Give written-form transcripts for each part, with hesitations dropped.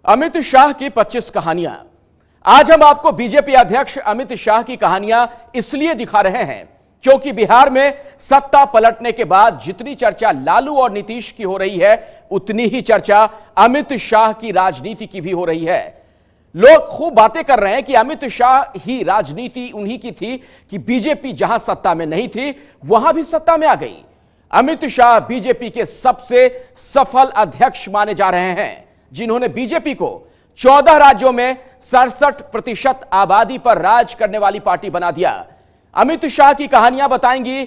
अमित शाह की 25 कहानियां। आज हम आपको बीजेपी अध्यक्ष अमित शाह की कहानियां इसलिए दिखा रहे हैं क्योंकि बिहार में सत्ता पलटने के बाद जितनी चर्चा लालू और नीतीश की हो रही है, उतनी ही चर्चा अमित शाह की राजनीति की भी हो रही है। लोग खूब बातें कर रहे हैं कि अमित शाह ही राजनीति उन्हीं की थी कि बीजेपी जहां सत्ता में नहीं थी वहां भी सत्ता में आ गई। अमित शाह बीजेपी के सबसे सफल अध्यक्ष माने जा रहे हैं, जिन्होंने बीजेपी को 14 राज्यों में 67% आबादी पर राज करने वाली पार्टी बना दिया। अमित शाह की कहानियां बताएंगी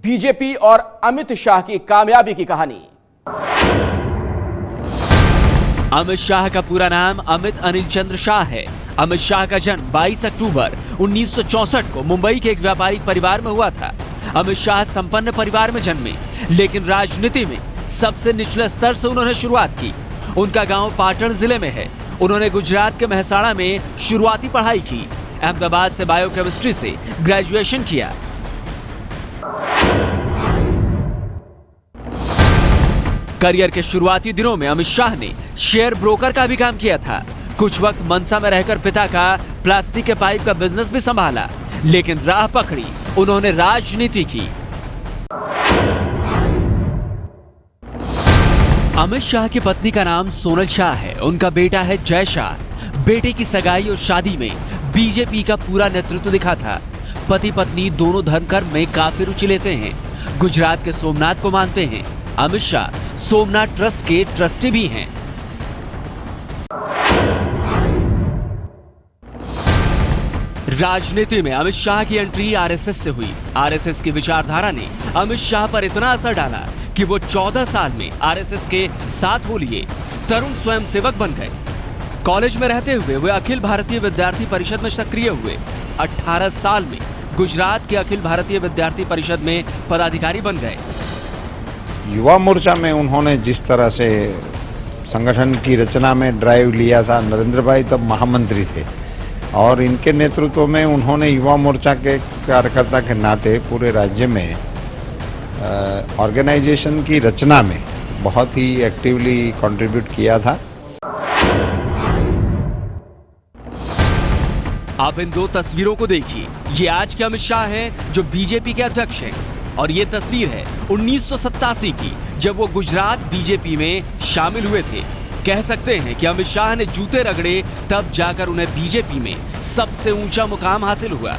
बीजेपी और अमित शाह की कामयाबी की कहानी। अमित शाह का पूरा नाम अमित अनिल चंद्र शाह है। अमित शाह का जन्म 22 अक्टूबर 1964 को मुंबई के एक व्यापारिक परिवार में हुआ था। अमित शाह संपन्न परिवार में जन्मे, लेकिन राजनीति में सबसे निचले स्तर से उन्होंने शुरुआत की। उनका गांव पाटन जिले में है। उन्होंने गुजरात के मेहसाणा में शुरुआती पढ़ाई की। अहमदाबाद से बायोकेमिस्ट्री से ग्रेजुएशन किया। करियर के शुरुआती दिनों में अमित शाह ने शेयर ब्रोकर का भी काम किया था। कुछ वक्त मनसा में रहकर पिता का प्लास्टिक के पाइप का बिजनेस भी संभाला, लेकिन राह पकड़ी उन्होंने राजनीति की। अमित शाह की पत्नी का नाम सोनल शाह है। उनका बेटा है जय शाह। बेटे की सगाई और शादी में बीजेपी का पूरा नेतृत्व दिखा था। पति पत्नी दोनों धर्म कर्म में काफी रुचि लेते हैं। गुजरात के सोमनाथ को मानते हैं। अमित शाह सोमनाथ ट्रस्ट के ट्रस्टी भी हैं। राजनीति में अमित शाह की एंट्री आरएसएस से हुई। आरएसएस की विचारधारा ने अमित शाह पर इतना असर डाला कि वो 14 साल में आरएसएस के साथ हो लिए तरुण स्वयंसेवक बन गए। कॉलेज में रहते हुए वे अखिल भारतीय विद्यार्थी परिषद में सक्रिय हुए। 18 साल में गुजरात के अखिल भारतीय विद्यार्थी परिषद में पदाधिकारी बन गए। युवा मोर्चा में उन्होंने जिस तरह से संगठन की रचना में ड्राइव लिया था, नरेंद्र भाई तब महामंत्री थे और इनके नेतृत्व में उन्होंने युवा मोर्चा के कार्यकर्ता के नाते पूरे राज्य में ऑर्गेनाइजेशन की रचना में बहुत ही एक्टिवली कंट्रीब्यूट किया था। आप इन दो तस्वीरों को देखिए। ये आज के अमित शाह हैं जो बीजेपी के अध्यक्ष हैं, और ये तस्वीर है 1987 की, जब वो गुजरात बीजेपी में शामिल हुए थे। कह सकते हैं कि अमित शाह ने जूते रगड़े, तब जाकर उन्हें बीजेपी में सबसे ऊंचा मुकाम हासिल हुआ।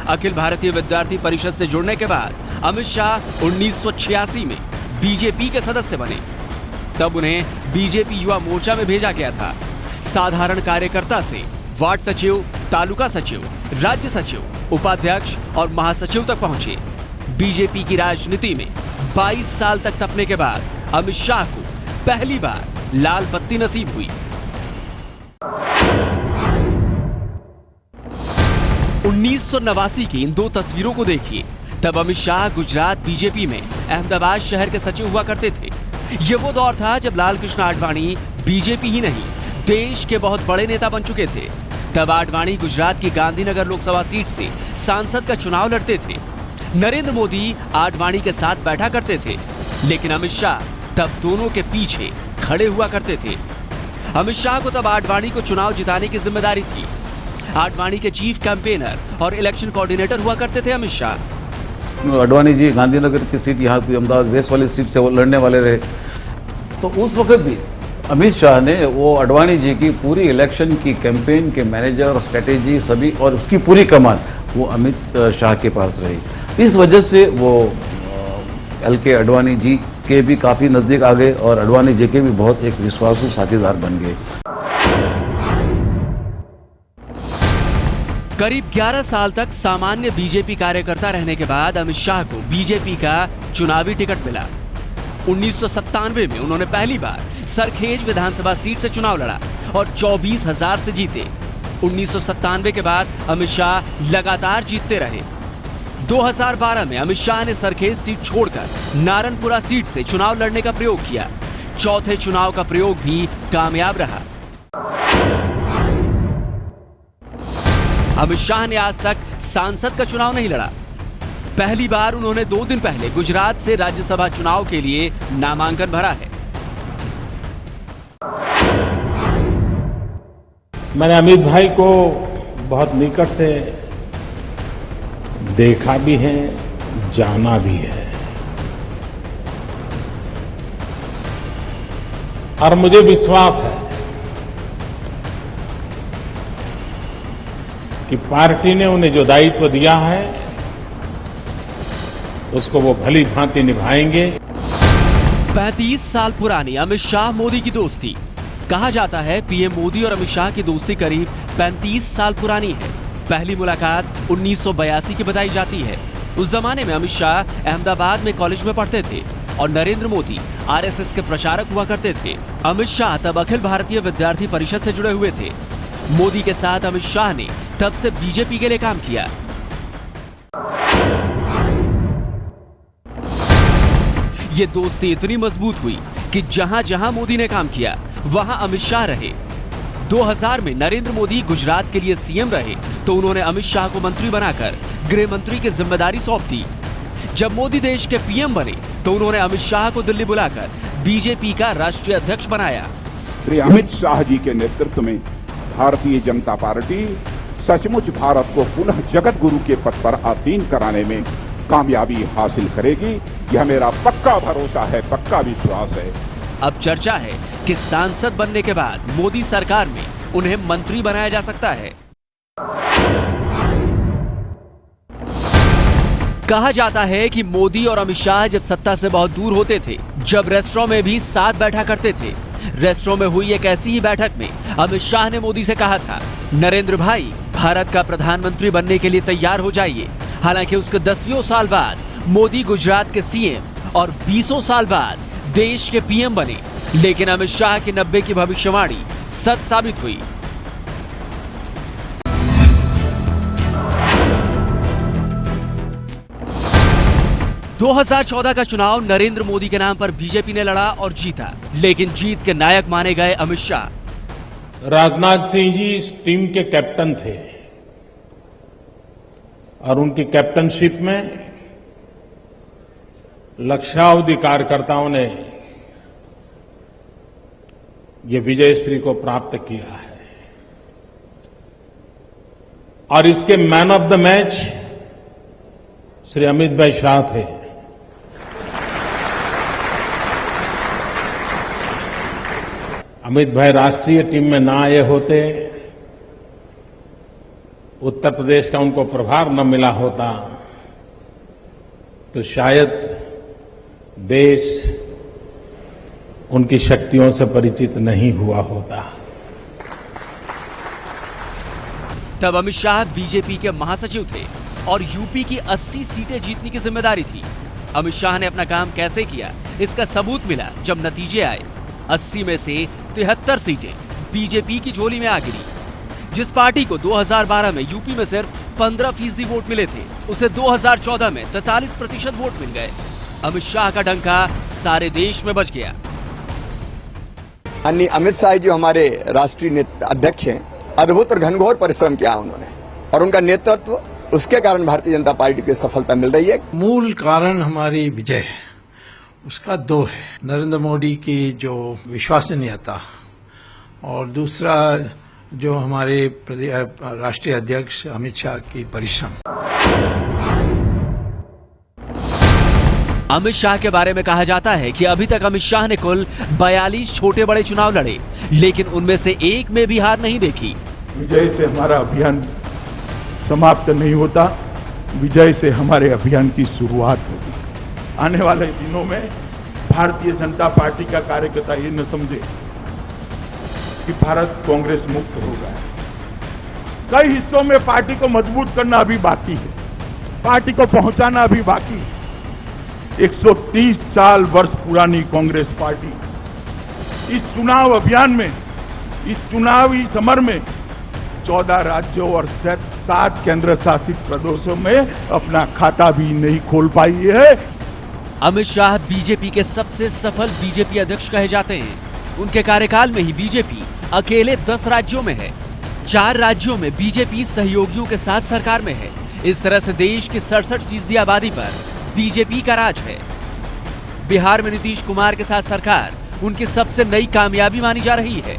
अखिल भारतीय विद्यार्थी परिषद से जुड़ने के बाद अमित शाह 1986 में बीजेपी के सदस्य बने। तब उन्हें बीजेपी युवा मोर्चा में भेजा गया था। साधारण कार्यकर्ता से वार्ड सचिव, तालुका सचिव, राज्य सचिव, उपाध्यक्ष और महासचिव तक पहुंचे। बीजेपी की राजनीति में 22 साल तक तपने के बाद अमित शाह को पहली बार लाल बत्ती नसीब हुई। 1989 की इन दो तस्वीरों को देखिए। तब अमित शाह गुजरात बीजेपी में अहमदाबाद शहर के सचिव हुआ करते थे। ये वो दौर था जब लाल कृष्ण आडवाणी बीजेपी ही नहीं, देश के बहुत बड़े नेता बन चुके थे। तब आडवाणी गुजरात की गांधीनगर लोकसभा सीट से सांसद का चुनाव लड़ते थे। नरेंद्र मोदी आडवाणी के साथ बैठा करते थे, लेकिन अमित शाह तब दोनों के पीछे खड़े हुआ करते थे। अमित शाह को तब आडवाणी को चुनाव जिताने की जिम्मेदारी थी। आडवाणी के चीफ कैंपेनर और इलेक्शन कोऑर्डिनेटर हुआ करते थे अमित शाह। आडवाणी जी गांधीनगर की सीट, यहाँ पे अहमदाबाद वेस्ट वाली सीट से वो लड़ने वाले रहे, तो उस वक्त भी अमित शाह ने वो आडवाणी जी की पूरी इलेक्शन की कैंपेन के मैनेजर और स्ट्रेटेजी सभी और उसकी पूरी कमान वो अमित शाह के पास रही। इस वजह से वो एल.के. आडवाणी जी के भी काफ़ी नज़दीक आ गए और आडवाणी जी के भी बहुत एक विश्वासु साथीदार बन गए। करीब 11 साल तक सामान्य बीजेपी कार्यकर्ता रहने के बाद अमित शाह को बीजेपी का चुनावी टिकट मिला। 1997 में उन्होंने पहली बार सरखेज विधानसभा सीट से चुनाव लड़ा और 24,000 से जीते। 1997 के बाद अमित शाह लगातार जीतते रहे। 2012 में अमित शाह ने सरखेज सीट छोड़कर नारनपुरा सीट से चुनाव लड़ने का प्रयोग किया। चौथे चुनाव का प्रयोग भी कामयाब रहा। अमित शाह ने आज तक सांसद का चुनाव नहीं लड़ा। पहली बार उन्होंने 2 दिन पहले गुजरात से राज्यसभा चुनाव के लिए नामांकन भरा है। मैंने अमित भाई को बहुत निकट से देखा भी है, जाना भी है, और मुझे विश्वास है कि पार्टी ने उन्हें जो दायित्व दिया है उसको वो भली भांति निभाएंगे। 35 साल पुरानी अमित शाह मोदी की दोस्ती। कहा जाता है पीएम मोदी और अमित शाह की दोस्ती करीब 35 साल पुरानी है। पहली मुलाकात 1982 की बताई जाती है। उस जमाने में अमित शाह अहमदाबाद में कॉलेज में पढ़ते थे और नरेंद्र मोदी आरएसएस के प्रचारक हुआ करते थे। अमित शाह तब अखिल भारतीय विद्यार्थी परिषद से जुड़े हुए थे। मोदी के साथ अमित शाह ने तब से बीजेपी के लिए काम किया। ये दोस्ती इतनी मजबूत हुई कि जहां जहां मोदी ने काम किया वहां अमित शाह रहे। 2000 में नरेंद्र मोदी गुजरात के लिए सीएम रहे तो उन्होंने अमित शाह को मंत्री बनाकर गृह मंत्री की जिम्मेदारी सौंप दी। जब मोदी देश के पीएम बने तो उन्होंने अमित शाह को दिल्ली बुलाकर बीजेपी का राष्ट्रीय अध्यक्ष बनाया। श्री अमित शाह जी के नेतृत्व में भारतीय जनता पार्टी सचमुच भारत को पुनः जगत गुरु के पद पर आसीन कराने में कामयाबी हासिल करेगी, यह मेरा पक्का भरोसा है, पक्का विश्वास है। अब चर्चा है कि सांसद बनने के बाद मोदी सरकार में उन्हें मंत्री बनाया जा सकता है। कहा जाता है कि मोदी और अमित शाह जब सत्ता से बहुत दूर होते थे, जब रेस्टोरेंट में भी साथ बैठा करते थे। रेस्टोरेंट में हुई एक ऐसी ही बैठक में अमित शाह ने मोदी से कहा था, नरेंद्र भाई भारत का प्रधानमंत्री बनने के लिए तैयार हो जाइए। हालांकि उसके 10 साल बाद मोदी गुजरात के सीएम और 20 साल बाद देश के पीएम बने, लेकिन अमित शाह की 90 की भविष्यवाणी सच साबित हुई। – 2014 का चुनाव नरेंद्र मोदी के नाम पर बीजेपी ने लड़ा और जीता, लेकिन जीत के नायक माने गए अमित शाह। राजनाथ सिंह जी इस टीम के कैप्टन थे और उनकी कैप्टनशिप में लक्षावधि कार्यकर्ताओं ने ये विजयश्री को प्राप्त किया है और इसके man of the match Shri Amit भाई शाह थे। अमित भाई राष्ट्रीय टीम में ना आए होते, उत्तर प्रदेश का उनको प्रभार न मिला होता तो शायद देश उनकी शक्तियों से परिचित नहीं हुआ होता। तब अमित शाह बीजेपी के महासचिव थे और यूपी की 80 सीटें जीतने की जिम्मेदारी थी। अमित शाह ने अपना काम कैसे किया, इसका सबूत मिला जब नतीजे आए। 80 में से 73 सीटें बीजेपी की झोली में आ गिरी। जिस पार्टी को 2012 में यूपी में सिर्फ 15% वोट मिले थे, उसे 2014 में 43% वोट मिल गए। अमित शाह का डंका सारे देश में बज गया। अमित शाह जो हमारे राष्ट्रीय अध्यक्ष हैं, अद्भुत और घनघोर परिश्रम किया उन्होंने और उनका नेतृत्व, उसके कारण भारतीय जनता पार्टी की सफलता मिल रही है। मूल कारण हमारी विजय उसका 2 है, नरेंद्र मोदी की जो विश्वसनीयता और दूसरा जो हमारे राष्ट्रीय अध्यक्ष अमित शाह की परिश्रम। अमित शाह के बारे में कहा जाता है कि अभी तक अमित शाह ने कुल 42 छोटे बड़े चुनाव लड़े, लेकिन उनमें से एक में भी हार नहीं देखी। विजय से हमारा अभियान समाप्त नहीं होता, विजय से हमारे अभियान की शुरुआत होगी। आने वाले दिनों में भारतीय जनता पार्टी का कार्यकर्ता ये न समझे कि भारत कांग्रेस मुक्त हो गया। कई हिस्सों में पार्टी को मजबूत करना अभी बाकी है, पार्टी को पहुंचाना अभी बाकी है। 130 साल वर्ष पुरानी कांग्रेस पार्टी इस चुनाव अभियान में, इस चुनावी समर में 14 राज्यों और 7 केंद्र शासित प्रदेशों में अपना खाता भी नहीं खोल पाई है। अमित शाह बीजेपी के सबसे सफल बीजेपी अध्यक्ष कहे जाते हैं। उनके कार्यकाल में ही बीजेपी अकेले 10 राज्यों में है। 4 राज्यों में बीजेपी सहयोगियों के साथ सरकार में है। इस तरह से देश की 67% आबादी पर बीजेपी का राज है। बिहार में नीतीश कुमार के साथ सरकार उनकी सबसे नई कामयाबी मानी जा रही है।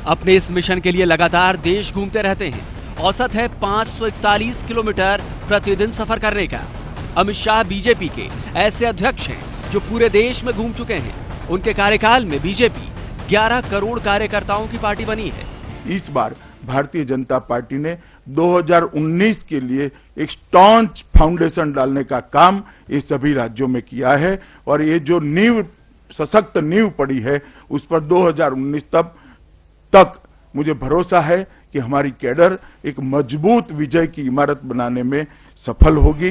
अपने इस मिशन के लिए लगातार देश घूमते रहते हैं। औसत है 541 किलोमीटर प्रतिदिन सफर करने का। अमित शाह बीजेपी के ऐसे अध्यक्ष हैं जो पूरे देश में घूम चुके हैं। उनके कार्यकाल में बीजेपी 11 करोड़ कार्यकर्ताओं की पार्टी बनी है। इस बार भारतीय जनता पार्टी ने 2019 के लिए एक स्टॉन्च फाउंडेशन डालने का काम ये सभी राज्यों में किया है और ये जो नींव सशक्त नींव पड़ी है उस पर 2019 तक मुझे भरोसा है कि हमारी कैडर एक मजबूत विजय की इमारत बनाने में सफल होगी।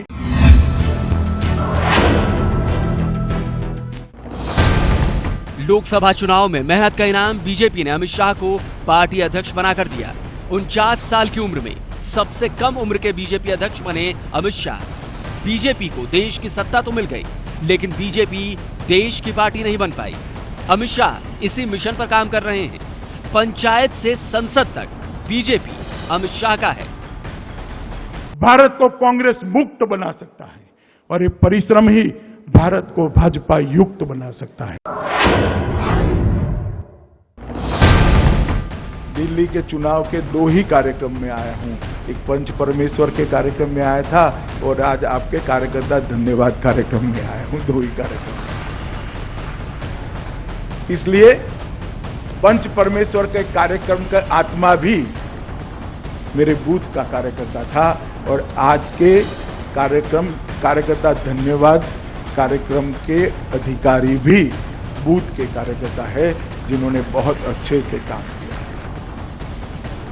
लोकसभा चुनाव में मेहनत का इनाम बीजेपी ने अमित शाह को पार्टी अध्यक्ष बनाकर दिया। 49 साल की उम्र में सबसे कम उम्र के बीजेपी अध्यक्ष बने अमित शाह। बीजेपी को देश की सत्ता तो मिल गई, लेकिन बीजेपी देश की पार्टी नहीं बन पाई। अमित शाह इसी मिशन पर काम कर रहे हैं। पंचायत से संसद तक बीजेपी अमित शाह का है। भारत को कांग्रेस मुक्त बना सकता है और ये परिश्रम ही भारत को भाजपा युक्त बना सकता है। दिल्ली के चुनाव के 2 ही कार्यक्रम में आया हूं। एक पंच परमेश्वर के कार्यक्रम में आया था और आज आपके कार्यकर्ता धन्यवाद कार्यक्रम में आया हूं। 2 ही कार्यक्रम। इसलिए पंच परमेश्वर के कार्यक्रम का आत्मा भी मेरे बूथ का कार्यकर्ता था और आज के कार्यकर्ता धन्यवाद कार्यक्रम के अधिकारी भी बूथ के कार्यकर्ता है, जिन्होंने बहुत अच्छे से काम किया।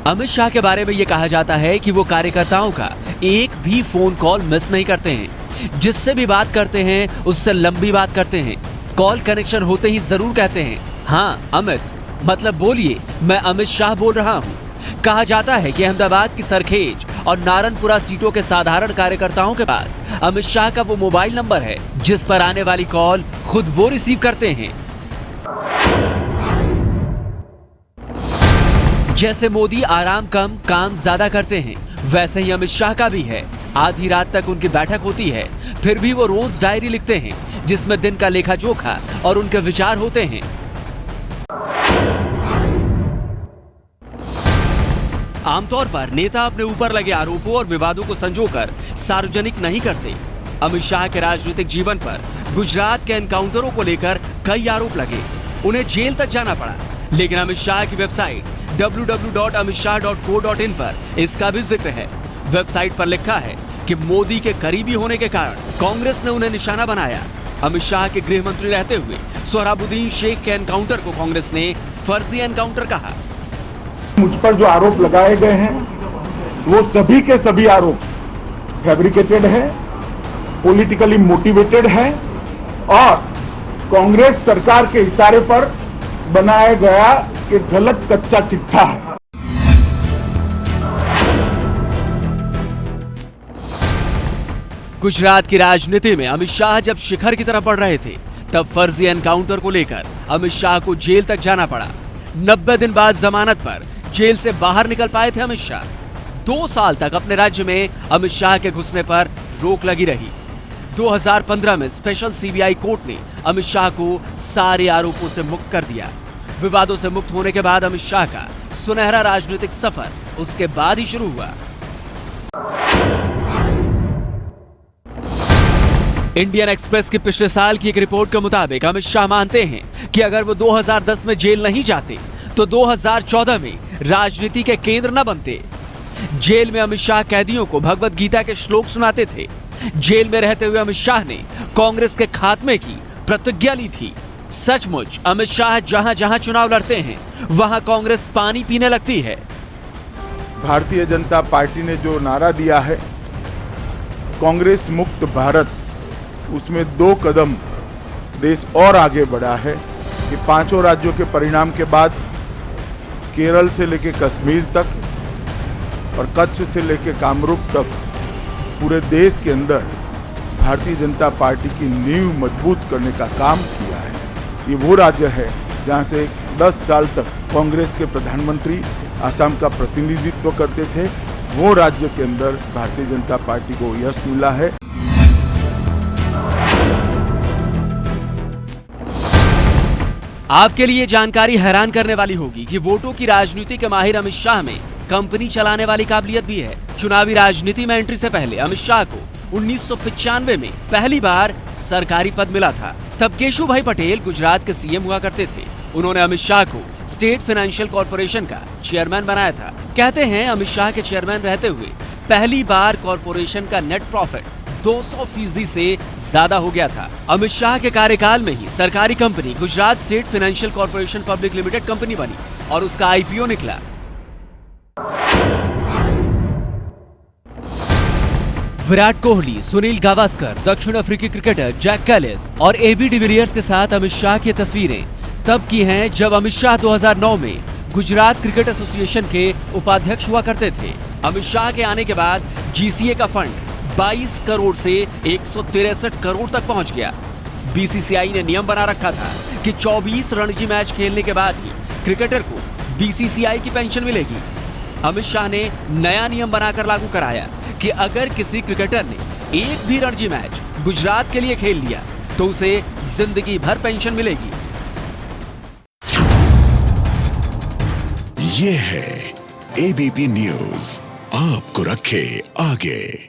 अमित शाह के बारे में यह कहा जाता है कि वो कार्यकर्ताओं का एक भी फोन कॉल मिस नहीं करते हैं। जिससे भी बात करते हैं उससे लंबी बात करते हैं। कॉल कनेक्शन होते ही जरूर कहते हैं, हाँ अमित, मतलब बोलिए, मैं अमित शाह बोल रहा हूँ। कहा जाता है कि अहमदाबाद की सरखेज और नारनपुरा सीटों के साधारण कार्यकर्ताओं के पास अमित शाह का वो मोबाइल नंबर है जिस पर आने वाली कॉल खुद वो रिसीव करते हैं। जैसे मोदी आराम कम काम ज्यादा करते हैं, वैसे ही अमित शाह का भी है। आधी रात तक उनकी बैठक होती है, फिर भी वो रोज डायरी लिखते हैं जिसमें दिन का लेखा जोखा और उनके विचार होते हैं। आमतौर पर नेता अपने ऊपर लगे आरोपों और विवादों को संजोकर सार्वजनिक नहीं करते। अमित शाह के राजनीतिक जीवन पर गुजरात के एनकाउंटरों को लेकर कई आरोप लगे। उन्हें जेल तक जाना पड़ा, लेकिन अमित शाह की वेबसाइट www.amitshah.co.in पर इसका भी जिक्र है। वेबसाइट पर लिखा है कि मोदी के करीबी होने के कारण कांग्रेस ने उन्हें निशाना बनाया। अमित शाह के गृह मंत्री रहते हुए सोहराबुद्दीन शेख के एनकाउंटर को कांग्रेस ने फर्जी एनकाउंटर कहा। मुझ पर जो आरोप लगाए गए हैं वो सभी के सभी आरोप फैब्रिकेटेड है, पॉलिटिकली मोटिवेटेड है और कांग्रेस सरकार के इशारे पर बनाया गया कि गलत कच्चा चिट्ठा है। गुजरात की राजनीति में अमित शाह जब शिखर की तरफ बढ़ रहे थे, तब फर्जी एनकाउंटर को लेकर अमित शाह को जेल तक जाना पड़ा। 90 दिन बाद जमानत पर जेल से बाहर निकल पाए थे अमित शाह। 2 साल तक अपने राज्य में अमित शाह के घुसने पर रोक लगी रही। 2015 में स्पेशल सीबीआई कोर्ट ने अमित शाह को सारे आरोपों से मुक्त कर दिया। विवादों से मुक्त होने के बाद अमित शाह का सुनहरा राजनीतिक सफर उसके बाद ही शुरू हुआ। इंडियन एक्सप्रेस की पिछले साल की एक रिपोर्ट के मुताबिक अमित शाह मानते हैं कि अगर वो 2010 में जेल नहीं जाते तो 2014 में राजनीति के केंद्र न बनते। जेल में अमित शाह कैदियों को भगवत गीता के श्लोक सुनाते थे। जेल में रहते हुए अमित शाह ने कांग्रेस के खात्मे की प्रतिज्ञा ली थी। सचमुच अमित शाह जहां जहां चुनाव लड़ते हैं वहां कांग्रेस पानी पीने लगती है। भारतीय जनता पार्टी ने जो नारा दिया है कांग्रेस मुक्त भारत, उसमें 2 कदम देश और आगे बढ़ा है कि 5 राज्यों के परिणाम के बाद केरल से लेकर कश्मीर तक और कच्छ से लेकर कामरूप तक पूरे देश के अंदर भारतीय जनता पार्टी की नींव मजबूत करने का काम किया है। ये वो राज्य है जहां से 10 साल तक कांग्रेस के प्रधानमंत्री असम का प्रतिनिधित्व करते थे। वो राज्य के अंदर भारतीय जनता पार्टी को यश मिला है। आपके लिए जानकारी हैरान करने वाली होगी कि वोटों की राजनीति के माहिर अमित शाह में कंपनी चलाने वाली काबिलियत भी है। चुनावी राजनीति में एंट्री से पहले अमित शाह को 1995 में पहली बार सरकारी पद मिला था। तब केशुभाई पटेल गुजरात के सीएम हुआ करते थे। उन्होंने अमित शाह को स्टेट फाइनेंशियल कॉर्पोरेशन का चेयरमैन बनाया था। कहते हैं अमित शाह के चेयरमैन रहते हुए पहली बार कॉर्पोरेशन का नेट प्रॉफिट 200% से ज्यादा हो गया था। अमित शाह के कार्यकाल में ही सरकारी company Gujarat state financial corporation public limited company बनी और उसका आईपीओ निकला। विराट कोहली, सुनील गावस्कर, दक्षिण अफ्रीकी क्रिकेटर जैक कैलिस और एबी डिविलियर्स के साथ अमित शाह की तस्वीरें तब की हैं जब अमित शाह 2009 में गुजरात क्रिकेट एसोसिएशन के उपाध्यक्ष हुआ करते थे। अमित शाह के आने के बाद जीसीए का फंड 22 करोड़ से 163 करोड़ तक पहुंच गया। बीसीसीआई ने नियम बना रखा था कि 24 रणजी मैच खेलने के बाद ही क्रिकेटर को बीसीसीआई की पेंशन मिलेगी। अमित शाह ने नया नियम बनाकर लागू कराया कि अगर किसी क्रिकेटर ने एक भी रणजी मैच गुजरात के लिए खेल लिया तो उसे जिंदगी भर पेंशन मिलेगी। ये है एबीपी न्यूज़, आपको रखे आगे।